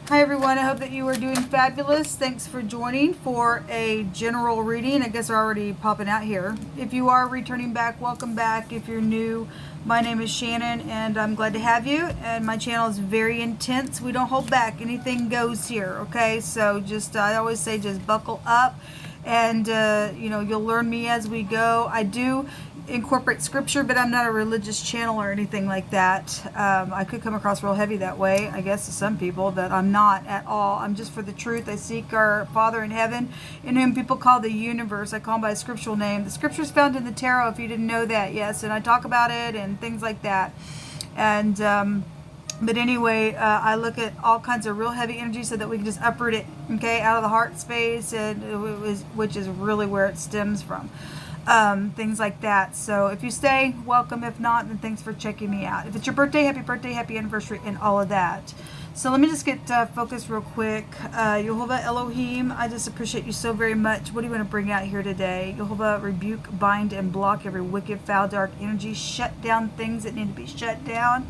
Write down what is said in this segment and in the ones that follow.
Hi everyone, I hope that you are doing fabulous. Thanks for joining for a general reading. I guess they're already popping out here. If you are returning back, welcome back. If you're new, my name is Shannon and I'm glad to have you. And my channel is very intense. We don't hold back. Anything goes here, okay? So just, I always say just buckle up and, you know, you'll learn me as we go. I do incorporate scripture, but I'm not a religious channel or anything like that. I could come across real heavy that way, I guess, to some people, but I'm not at all. I'm just for the truth. I seek our Father in heaven, in whom people call the universe. I call him by a scriptural name. The scripture's found in the tarot, if you didn't know that, yes, and I talk about it and things like that. And but anyway, I look at all kinds of real heavy energy so that we can just uproot it, okay, out of the heart space, and which is really where it stems from. Things like that. So if you stay, welcome. If not, then thanks for checking me out. If it's your birthday, happy anniversary, and all of that. So let me just get focused real quick. Yehovah Elohim, I just appreciate you so very much. What do you want to bring out here today? Yehovah, rebuke, bind, and block every wicked, foul, dark energy. Shut down things that need to be shut down.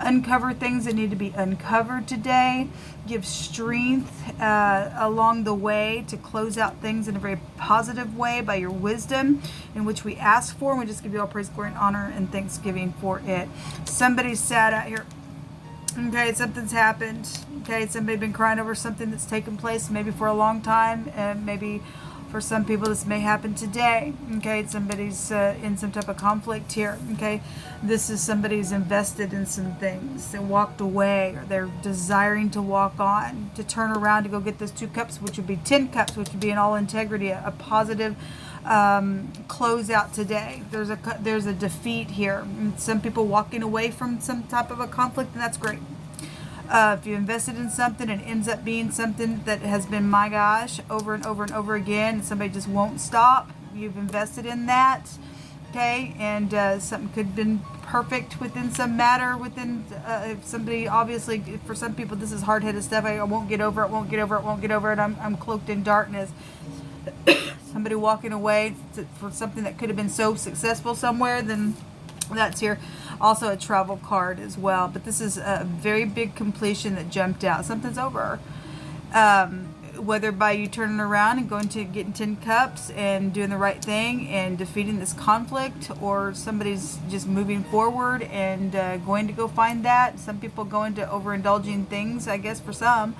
Uncover things that need to be uncovered today. Give strength along the way to close out things in a very positive way by your wisdom in which we ask for. And we just give you all praise, glory, and honor and thanksgiving for it. Somebody's sad out here. Okay, something's happened. Okay, somebody's been crying over something that's taken place maybe for a long time, and maybe for some people this may happen today. Okay, somebody's in some type of conflict here. Okay, this is somebody's invested in some things. They walked away, or they're desiring to walk on, to turn around to go get those 2 cups, which would be 10 cups, which would be in all integrity, a positive closeout today. There's a defeat here. And some people walking away from some type of a conflict, and that's great. If you invested in something and it ends up being something that has been, my gosh, over and over and over again, and somebody just won't stop, you've invested in that, okay, and something could have been perfect within some matter, within if somebody, obviously, for some people this is hard-headed stuff. I won't get over it, won't get over it, won't get over it, I'm cloaked in darkness. Somebody walking away for something that could have been so successful somewhere, then that's here. Also a travel card as well, but this is a very big completion that jumped out. Something's over. Whether by you turning around and going to getting 10 cups and doing the right thing and defeating this conflict, or somebody's just moving forward and going to go find that. Some people go into overindulging things, I guess, for some,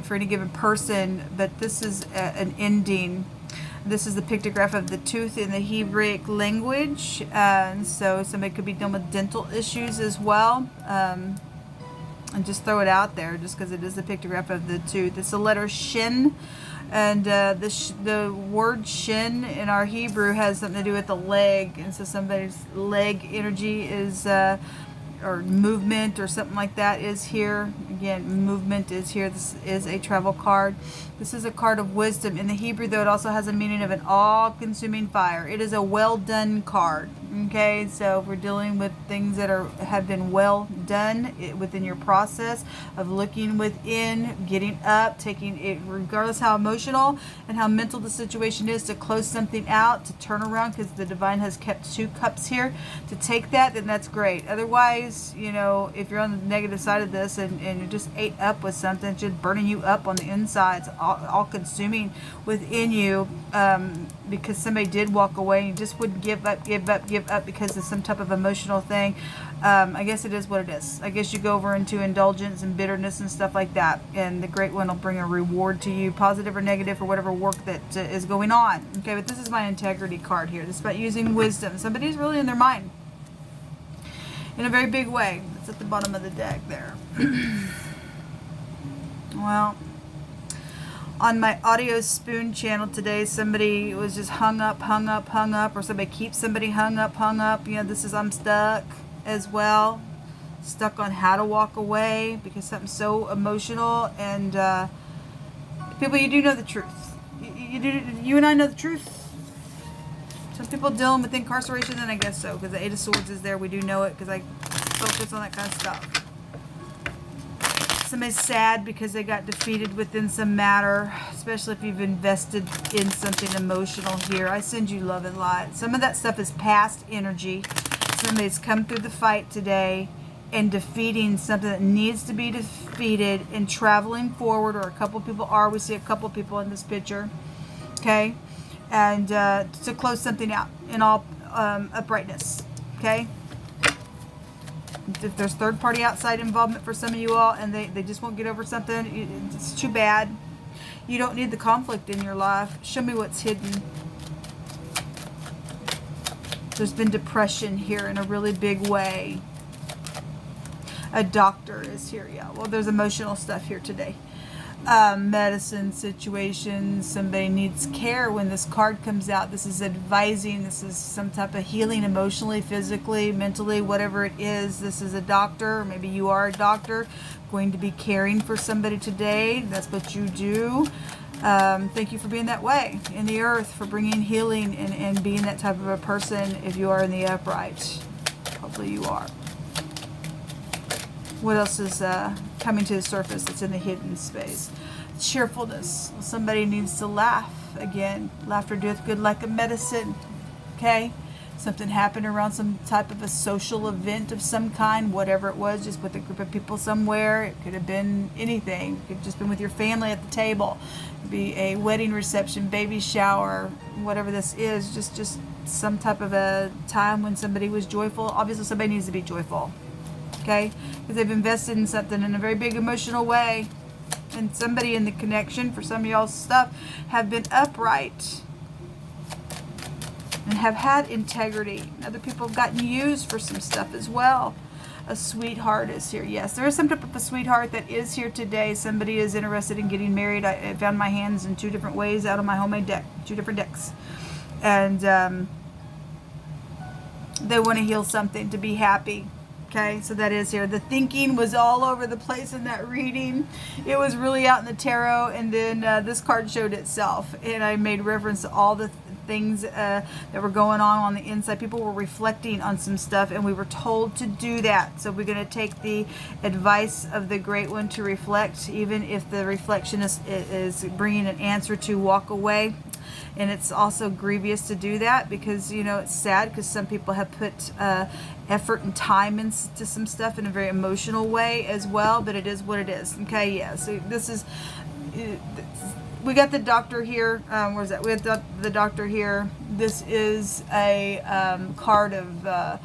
for any given person, but this is an ending. This is the pictograph of the tooth in the Hebraic language, and so somebody could be dealing with dental issues as well. And just throw it out there, just because it is the pictograph of the tooth. It's the letter Shin, and the word Shin in our Hebrew has something to do with the leg, and so somebody's leg energy is or movement or something like that is here. Again, movement is here. This is a travel card. This is a card of wisdom. In the Hebrew, though, it also has a meaning of an all-consuming fire. It is a well-done card. Okay, so if we're dealing with things that have been well done within your process of looking within, getting up, taking it, regardless how emotional and how mental the situation is, to close something out, to turn around, because the divine has kept 2 cups here, to take that, then that's great. Otherwise, you know, if you're on the negative side of this and you're just ate up with something, just burning you up on the inside, it's all consuming within you, because somebody did walk away and you just wouldn't give up because of some type of emotional thing. I guess it is what it is. I guess you go over into indulgence and bitterness and stuff like that, and the Great One will bring a reward to you, positive or negative, for whatever work that is going on. Okay, but this is my integrity card here. This is about using wisdom. Somebody's really in their mind in a very big way. It's at the bottom of the deck there. Well, on my audio spoon channel today, somebody was just hung up, or somebody keeps somebody hung up. You know, this is, I'm stuck as well. Stuck on how to walk away because something's so emotional. And people, you do know the truth. You and I know the truth. Some people dealing with incarceration, and I guess so, because the 8 of Swords is there. We do know it because I focus on that kind of stuff. Somebody's sad because they got defeated within some matter, especially if you've invested in something emotional here. I send you love and light. Some of that stuff is past energy. Somebody's come through the fight today and defeating something that needs to be defeated and traveling forward, or a couple people are. We see a couple people in this picture, okay? And to close something out in all uprightness, okay? If there's third-party outside involvement for some of you all and they just won't get over something, it's too bad. You don't need the conflict in your life. Show me what's hidden. There's been depression here in a really big way. A doctor is here, yeah. Well, there's emotional stuff here today. Medicine situations. Somebody needs care when this card comes out. This is advising. This is some type of healing emotionally, physically, mentally, whatever it is. This is a doctor. Maybe you are a doctor going to be caring for somebody today. That's what you do. Thank you for being that way in the earth, for bringing healing and being that type of a person if you are in the upright. Hopefully you are. What else is coming to the surface that's in the hidden space? Cheerfulness. Somebody needs to laugh again. Laughter doeth good like a medicine. Okay? Something happened around some type of a social event of some kind, whatever it was, just with a group of people somewhere. It could have been anything. It could have just been with your family at the table. It could be a wedding reception, baby shower, whatever this is. Just some type of a time when somebody was joyful. Obviously, somebody needs to be joyful. Okay? Because they've invested in something in a very big emotional way. And somebody in the connection, for some of y'all's stuff, have been upright and have had integrity. Other people have gotten used for some stuff as well. A sweetheart is here. Yes, there is some type of a sweetheart that is here today. Somebody is interested in getting married. I found my hands in 2 different ways out of my homemade deck. 2 different decks. And they want to heal something to be happy. Okay, so that is here. The thinking was all over the place in that reading. It was really out in the tarot, and then this card showed itself. And I made reference to all the things that were going on the inside. People were reflecting on some stuff, and we were told to do that. So we're going to take the advice of the Great One to reflect, even if the reflection is bringing an answer to walk away. And it's also grievous to do that because, you know, it's sad because some people have put effort and time into some stuff in a very emotional way as well, but it is what it is. Okay, yeah, so this is, we got the doctor here. Where's that? We have the doctor here. This is a card of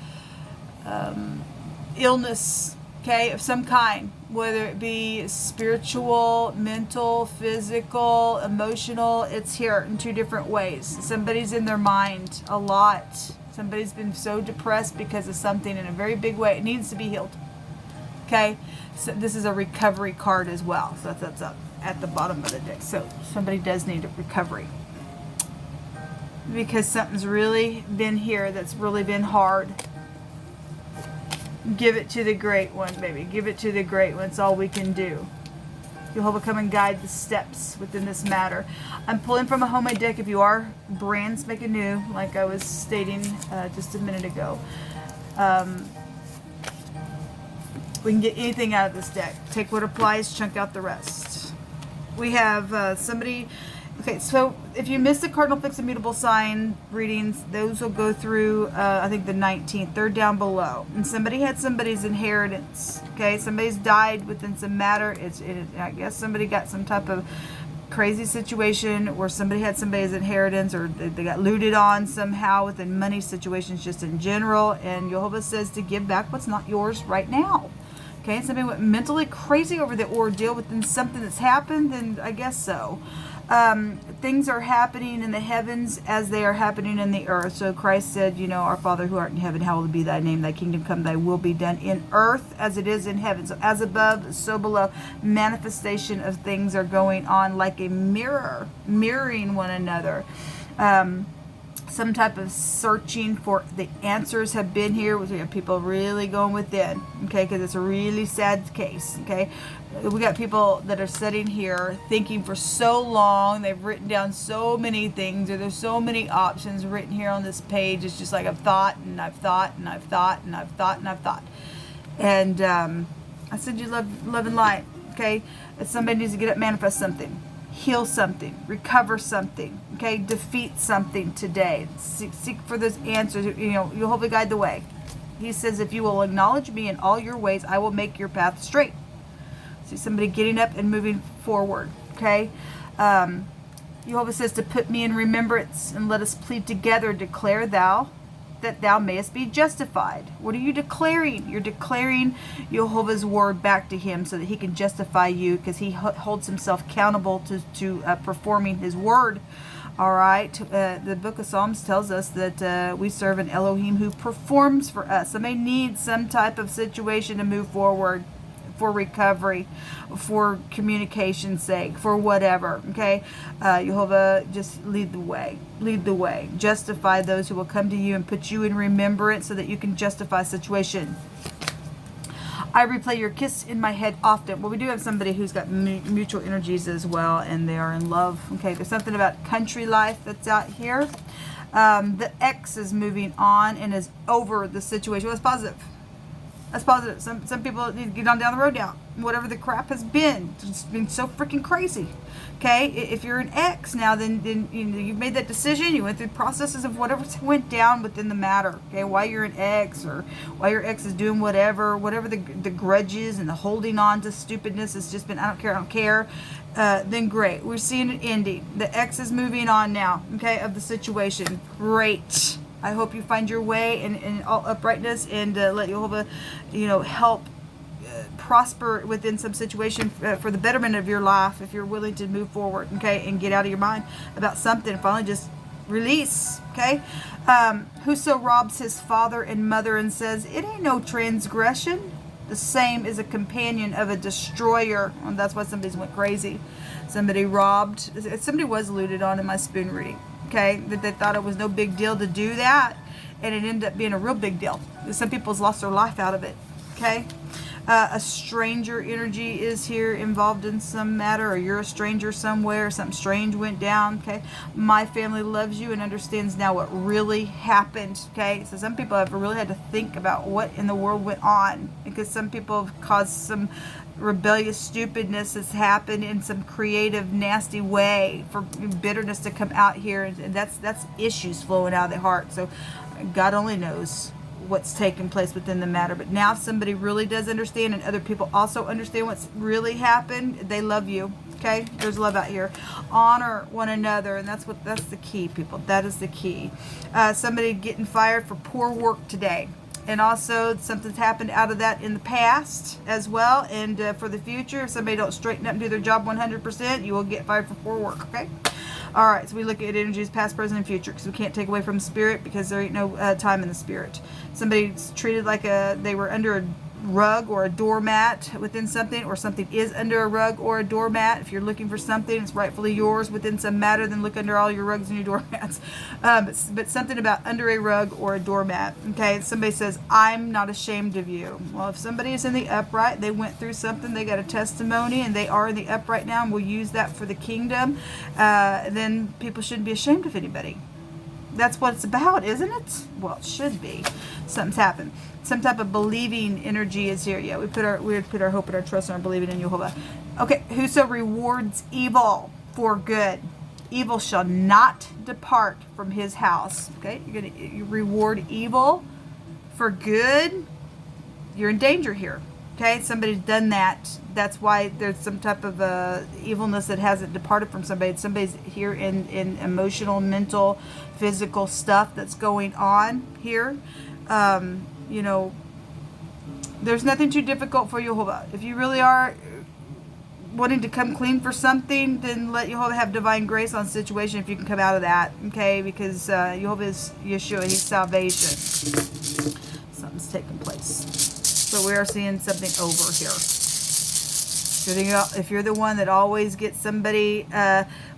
illness, okay, of some kind, whether it be spiritual, mental, physical, emotional. It's here in 2 different ways. Somebody's in their mind a lot. Somebody's been so depressed because of something in a very big way. It needs to be healed. Okay, so this is a recovery card as well. So that's up at the bottom of the deck. So somebody does need a recovery because something's really been here that's really been hard. Give it to the Great One, baby. Give it to the Great One. It's all we can do. Jehovah, come and guide the steps within this matter. I'm pulling from a homemade deck. If you are brand spanking new, like I was stating just a minute ago, we can get anything out of this deck. Take what applies, chunk out the rest. We have somebody. Okay, so if you missed the Cardinal-FIXED-MUTABLE sign readings, those will go through, I think, the 19th. They're down below. And somebody had somebody's inheritance. Okay, somebody's died within some matter. I guess somebody got some type of crazy situation where somebody had somebody's inheritance, or they got looted on somehow within money situations just in general. And Jehovah says to give back what's not yours right now. Okay, and somebody went mentally crazy over the ordeal within something that's happened, and I guess so. Things are happening in the heavens as they are happening in the earth. So Christ said, you know, our Father who art in heaven, hallowed be thy name, thy kingdom come, thy will be done in earth as it is in heaven. So as above, so below. Manifestation of things are going on like a mirror, mirroring one another. Some type of searching for the answers have been here. We have people really going within, okay, because it's a really sad case, okay. We got people that are sitting here thinking for so long. They've written down so many things, or there's so many options written here on this page. It's just like I've thought, and I've thought, and I've thought, and I've thought, and I've thought. And I said you love and light, okay. If somebody needs to get up, manifest something. Heal something, recover something, okay, defeat something today. Seek for those answers. You know, you'll hopefully guide the way. He says, if you will acknowledge me in all your ways, I will make your path straight. See somebody getting up and moving forward, okay? Jehovah says to put me in remembrance and let us plead together, declare thou that thou mayest be justified. What are you declaring? You're declaring Jehovah's word back to him so that he can justify you, because he holds himself accountable to performing his word. All right. The book of Psalms tells us that we serve an Elohim who performs for us. Somebody needs some type of situation to move forward, for recovery, for communication's sake, for whatever, okay? Jehovah, just lead the way. Lead the way. Justify those who will come to you and put you in remembrance so that you can justify a situation. I replay your kiss in my head often. Well, we do have somebody who's got mutual energies as well, and they are in love. Okay, there's something about country life that's out here. The ex is moving on and is over the situation. Well, that's positive. That's positive. Some people need to get on down the road now. Whatever the crap has been. It's been so freaking crazy. Okay? If you're an ex now, then you know, you've made that decision. You went through processes of whatever went down within the matter. Okay? Why you're an ex, or why your ex is doing whatever the grudges and the holding on to stupidness has just been, I don't care. Then great. We're seeing an ending. The ex is moving on now, okay, of the situation. Great. I hope you find your way in all uprightness, and let Jehovah, help prosper within some situation for the betterment of your life, if you're willing to move forward, okay, and get out of your mind about something. Finally, just release, okay? Whoso robs his father and mother and says, it ain't no transgression, the same is a companion of a destroyer. And that's why somebody's went crazy. Somebody was looted on in my spoon reading. Okay, that they thought it was no big deal to do that, and it ended up being a real big deal. Some people's lost their life out of it. Okay, a stranger energy is here involved in some matter, or you're a stranger somewhere, something strange went down. Okay, my family loves you and understands now what really happened. Okay, so some people have really had to think about what in the world went on, because some people have caused some rebellious stupidness that's happened in some creative, nasty way for bitterness to come out here, and that's issues flowing out of the heart. So God only knows what's taking place within the matter. But now, if somebody really does understand, and other people also understand what's really happened, they love you. Okay, there's love out here. Honor one another, and that's the key, people. That is the key. Somebody getting fired for poor work today. And also, something's happened out of that in the past as well. And for the future, if somebody don't straighten up and do their job 100%, you will get fired for poor work, okay? All right, so we look at energies past, present, and future, because we can't take away from spirit, because there ain't no time in the spirit. Somebody's treated like they were under a rug or a doormat within something, or something is under a rug or a doormat. If you're looking for something, it's rightfully yours within some matter, then look under all your rugs and your doormats. But something about under a rug or a doormat. Okay, somebody says, I'm not ashamed of you. Well, if somebody is in the upright, they went through something, they got a testimony, and they are in the upright now, and will use that for the kingdom, then people shouldn't be ashamed of anybody. That's what it's about, isn't it? Well, it should be. Something's happened. Some type of believing energy is here. Yeah, we put our hope and our trust and our believing in Jehovah. Okay, whoso rewards evil for good, evil shall not depart from his house. Okay, you reward evil for good. You're in danger here. Okay, somebody's done that. That's why there's some type of evilness that hasn't departed from somebody. Somebody's here in emotional, mental, physical stuff that's going on here. There's nothing too difficult for Jehovah. If you really are wanting to come clean for something, then let Jehovah have divine grace on situation if you can come out of that. Okay, because Jehovah is Yeshua. He's salvation. Something's taking place. So we are seeing something over here. If you're the one that always gets somebody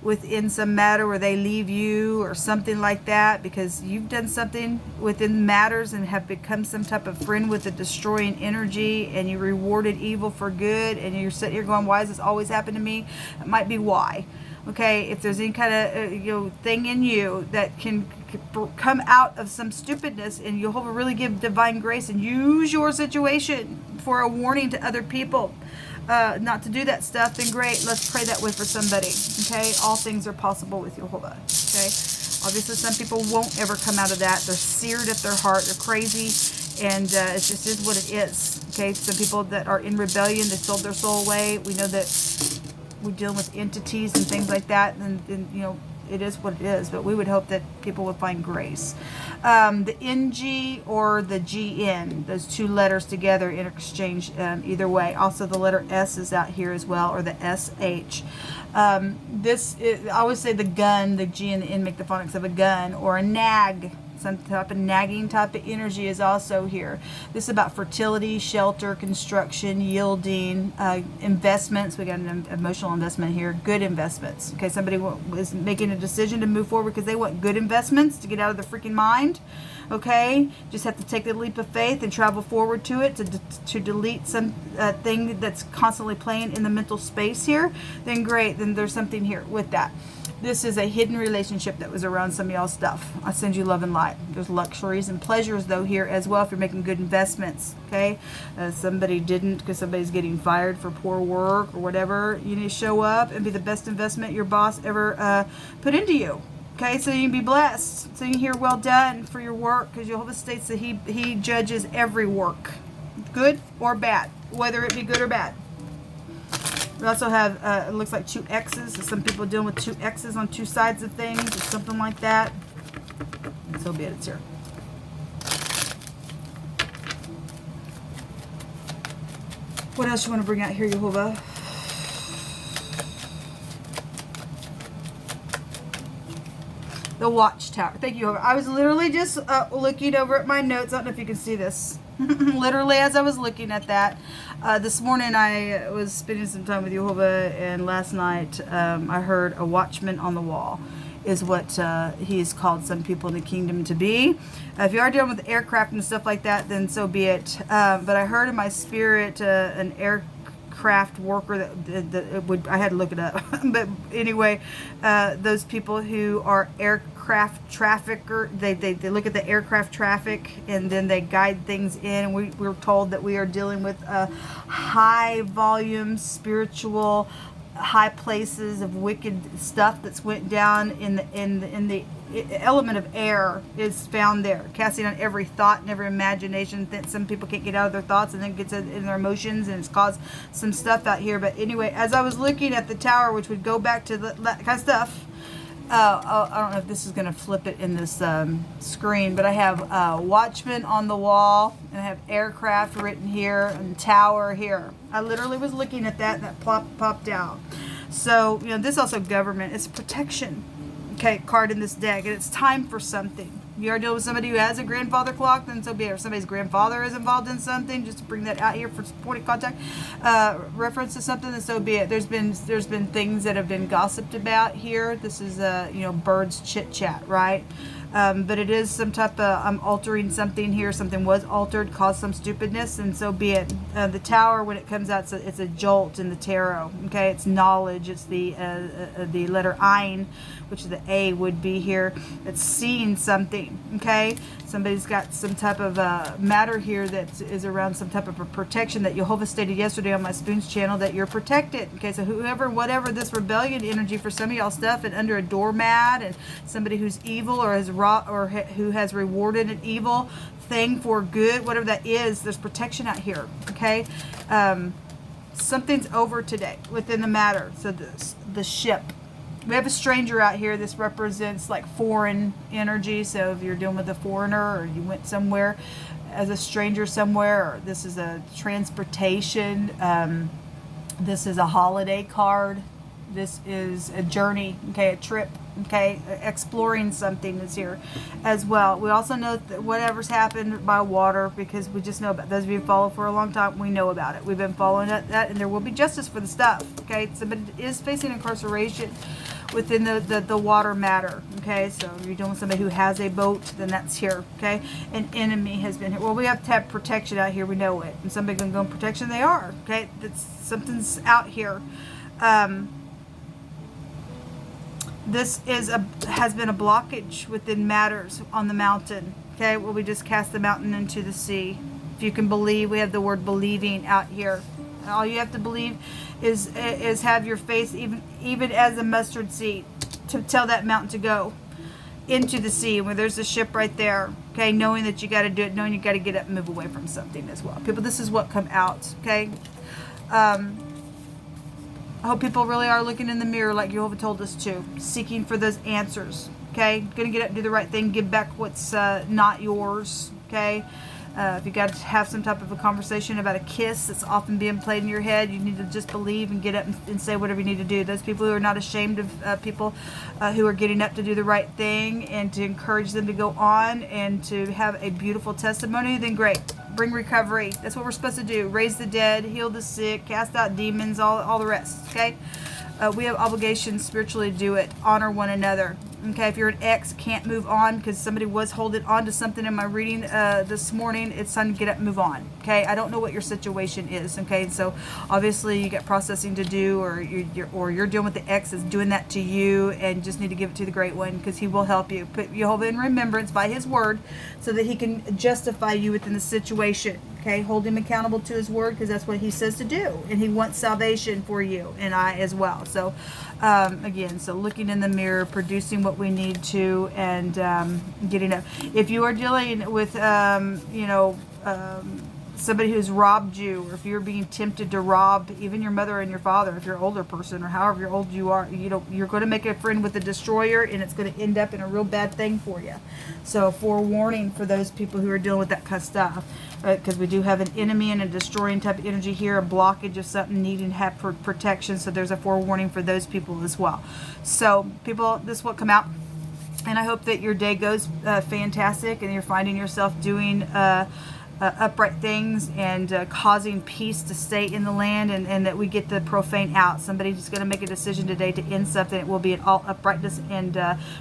within some matter where they leave you or something like that, because you've done something within matters and have become some type of friend with a destroying energy, and you rewarded evil for good, and you're sitting here going, why does this always happen to me? It might be why. Okay, if there's any kind of thing in you that can come out of some stupidness, and Jehovah really give divine grace and use your situation for a warning to other people not to do that stuff, then great. Let's pray that way for somebody. Okay, all things are possible with Jehovah. Okay, obviously some people won't ever come out of that. They're seared at their heart. They're crazy, And it just is what it is. Okay, some people that are in rebellion, they sold their soul away. We know that we're dealing with entities and things like that, and you know, it is what it is, but we would hope that people would find grace. The NG or the GN, those two letters together interchange either way. Also, the letter S is out here as well, or the SH. This is, I always say the gun, the G and the N make the phonics of a gun, or a nag. Some type of nagging type of energy is also here. This is about fertility, shelter, construction, yielding, investments. We got an emotional investment here. Good investments. Okay, somebody is making a decision to move forward because they want good investments to get out of the freaking mind. Okay, just have to take the leap of faith and travel forward to it to delete some thing that's constantly playing in the mental space here. Then great. Then there's something here with that. This is a hidden relationship that was around some of y'all's stuff. I send you love and light. There's luxuries and pleasures, though, here as well if you're making good investments, okay? Somebody didn't because somebody's getting fired for poor work or whatever. You need to show up and be the best investment your boss ever put into you, okay? So you can be blessed. So you can hear well done for your work, because Jehovah states that he judges every work, good or bad, whether it be good or bad. We also have, it looks like two X's. So some people dealing with two X's on two sides of things or something like that. And so be it, it's here. What else you want to bring out here, Jehovah? The watchtower. Thank you, Jehovah. I was literally just looking over at my notes. I don't know if you can see this. Literally, as I was looking at that, this morning I was spending some time with Jehovah, and last night I heard a watchman on the wall is what he's called some people in the kingdom to be. If you are dealing with aircraft and stuff like that, then so be it. But I heard in my spirit an aircraft worker that would, I had to look it up. But anyway, those people who are aircraft trafficker, they look at the aircraft traffic and then they guide things in. We're told that we are dealing with high volume spiritual high places of wicked stuff that's went down in the element of air is found there, casting on every thought and every imagination that some people can't get out of their thoughts, and then gets in their emotions, and it's caused some stuff out here. But anyway, as I was looking at the tower, which would go back to that kind of stuff, I don't know if this is going to flip it in this screen, but I have watchman on the wall, and I have aircraft written here, and tower here. I literally was looking at that, and that popped out. So, you know, this also government. It's protection, okay, card in this deck, and it's time for something. You are dealing with somebody who has a grandfather clock, then so be it. Or somebody's grandfather is involved in something, just to bring that out here for point of contact, reference to something, then so be it. There's been things that have been gossiped about here. This is you know, birds chit-chat, right? But it is some type of, I'm altering something here. Something was altered, caused some stupidness, and so be it. The tower, when it comes out, it's a jolt in the tarot. Okay, it's knowledge. It's the letter Ein, which is the A would be here. It's seeing something. Okay, somebody's got some type of matter here that is around some type of a protection that Jehovah stated yesterday on my Spoons channel, that you're protected. Okay, so whoever, whatever this rebellion energy for some of y'all stuff, and under a doormat, and somebody who's evil or has who has rewarded an evil thing for good, whatever that is, there's protection out here. Okay, something's over today within the matter. So the ship. We have a stranger out here. This represents like foreign energy. So if you're dealing with a foreigner, or you went somewhere as a stranger somewhere, or this is a transportation, this is a holiday card, this is a journey, okay, a trip, okay, exploring something is here as well. We also know that whatever's happened by water, because we just know about, those of you who follow for a long time, we know about it. We've been following that, and there will be justice for the stuff, okay? Somebody is facing incarceration within the water matter, okay? So if you're dealing with somebody who has a boat, then that's here, okay? An enemy has been here. Well, we have to have protection out here, we know it. And somebody can go in protection, they are, okay? Something's out here. This has been a blockage within matters on the mountain, okay? Well, we just cast the mountain into the sea. If you can believe, we have the word believing out here. And all you have to believe is have your faith even as a mustard seed to tell that mountain to go. into the sea, where there's a ship right there, okay, knowing that you got to do it, knowing you got to get up and move away from something as well. People, this is what come out, okay? I hope people really are looking in the mirror like Jehovah told us to, seeking for those answers, okay? Gonna get up and do the right thing, give back what's not yours, okay? If you got to have some type of a conversation about a kiss that's often being played in your head, you need to just believe and get up and say whatever you need to do. Those people who are not ashamed of people who are getting up to do the right thing and to encourage them to go on and to have a beautiful testimony, then great. Bring recovery. That's what we're supposed to do. Raise the dead, heal the sick, cast out demons, all the rest, okay? We have obligations spiritually to do it. Honor one another. Okay, if you're an ex, can't move on because somebody was holding on to something in my reading this morning, it's time to get up and move on. Okay, I don't know what your situation is. Okay, so obviously you got processing to do, or you're dealing with the ex that's doing that to you, and just need to give it to the Great One because He will help you. Put Jehovah in remembrance by His word, so that He can justify you within the situation. Okay, hold Him accountable to His word because that's what He says to do, and He wants salvation for you and I as well. So again, so looking in the mirror, producing what we need to, and getting up. If you are dealing with somebody who's robbed you, or if you're being tempted to rob even your mother and your father, if you're an older person, or however old you are, you're going to make a friend with a destroyer, and it's going to end up in a real bad thing for you. So forewarning for those people who are dealing with that kind of stuff, because we do have an enemy and a destroying type of energy here, a blockage of something needing to have protection. So there's a forewarning for those people as well. So people, this will come out, and I hope that your day goes fantastic, and you're finding yourself doing upright things and causing peace to stay in the land, and that we get the profane out. Somebody's going to make a decision today to end something. It will be in all uprightness and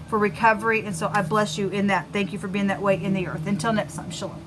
for recovery. And so I bless you in that. Thank you for being that way in the earth. Until next time, shalom.